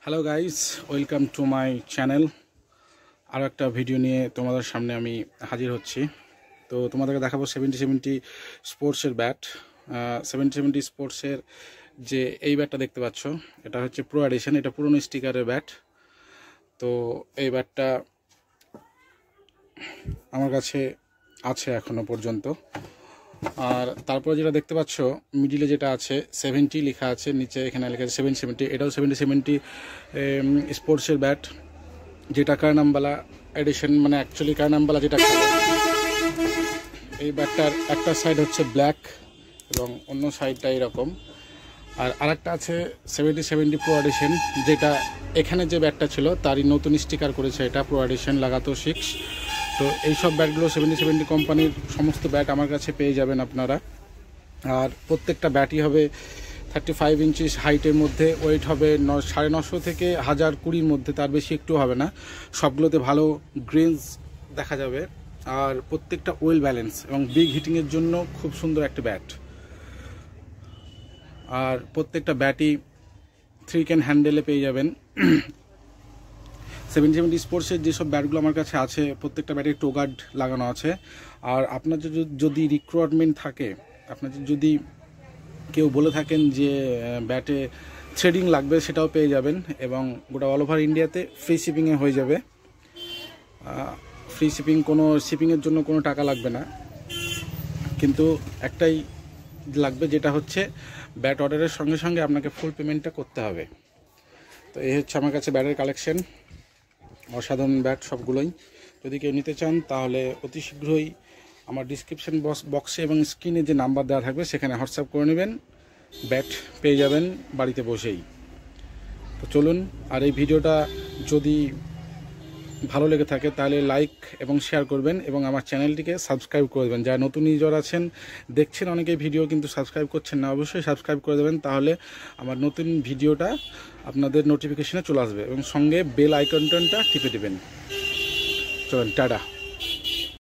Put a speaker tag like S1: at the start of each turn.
S1: Hello guys, welcome to my channel. আরও একটা video নিয়ে তোমাদের সামনে আমি হাজির হচ্ছি। তো তোমাদেরকে দেখাবো 7070 স্পোর্টসের ব্যাট। 7070 স্পোর্টসের যে এই ব্যাটটা দেখতে পাচ্ছ, এটা হচ্ছে প্রো এডিশন। এটা পুরনো স্টিকারের ব্যাট। তো এই ব্যাটটা আমার কাছে আছে এখনও পর্যন্ত। আর তারপরে যেটা দেখতে পাচ্ছ, মিডিলে যেটা আছে 70 লেখা আছে, নিচে এখানে লেখা আছে 770। এটাও 7070 স্পোর্টসের ব্যাট, যেটা কারনামবালা এডিশন, মানে অ্যাকচুয়ালি কারনামবালা যেটা খেলে। এই ব্যাটটার একটা সাইড হচ্ছে ব্ল্যাক এবং অন্য সাইডটা এরকম। আর আরেকটা আছে 7070 প্রো এডিশন, যেটা এখানে যে ব্যাটটা ছিল তারই নতুন স্টিকার করেছে, এটা প্রো এডিশন লাগাতো 6। তো এইসব ব্যাটগুলো 7070 কোম্পানির সমস্ত ব্যাট আমার কাছে পেয়ে যাবেন আপনারা। আর প্রত্যেকটা ব্যাটই হবে 35 ইঞ্চিস হাইটের মধ্যে, ওয়েট হবে 950 থেকে 1020-র মধ্যে, তার বেশি একটু হবে না। সবগুলোতে ভালো গ্রেনস দেখা যাবে। আর প্রত্যেকটা ওয়েল ব্যালেন্স এবং বিগ হিটিংয়ের জন্য খুব সুন্দর একটা ব্যাট। আর প্রত্যেকটা ব্যাটই 3 ক্যান হ্যান্ডেলে পেয়ে যাবেন। 7070 স্পোর্টসের যেসব ব্যাটগুলো আমার কাছে আছে, প্রত্যেকটা ব্যাটে টো গার্ড লাগানো আছে। আর আপনার যদি রিকোয়ারমেন্ট থাকে, আপনার যদি কেউ বলে থাকেন যে ব্যাটে থ্রেডিং লাগবে, সেটাও পেয়ে যাবেন। এবং গোটা অল ওভার ইন্ডিয়াতে ফ্রি শিপিংয়ে হয়ে যাবে। ফ্রি শিপিং, কোনো শিপিংয়ের জন্য কোনো টাকা লাগবে না, কিন্তু একটাই লাগবে, যেটা হচ্ছে ব্যাট অর্ডারের সঙ্গে সঙ্গে আপনাকে ফুল পেমেন্টটা করতে হবে। তো এই হচ্ছে আমার কাছে ব্যাটের কালেকশন। অসাধারণ ব্যাট সবগুলোই। যদি কেউ নিতে চান তাহলে অতি শীঘ্রই আমার ডিসক্রিপশন বক্সে এবং স্ক্রিনে যে নাম্বার দেওয়া থাকবে সেখানে হোয়াটসঅ্যাপ করে নেবেন, ব্যাট পেয়ে যাবেন বাড়িতে বসেই। তো চলুন, আর এই ভিডিওটা যদি ভালো লেগে থাকে তাহলে লাইক এবং শেয়ার করবেন এবং আমার চ্যানেলটিকে সাবস্ক্রাইব করে দেবেন। যারা নতুন ইউজার আছেন, দেখছেন অনেকেই ভিডিও কিন্তু সাবস্ক্রাইব করছেন না, অবশ্যই সাবস্ক্রাইব করে দেবেন, তাহলে আমার নতুন ভিডিওটা আপনাদের নোটিফিকেশনে চলে আসবে। এবং সঙ্গে বেল আইকনটা টিপে দেবেন। চলুন, টাটা।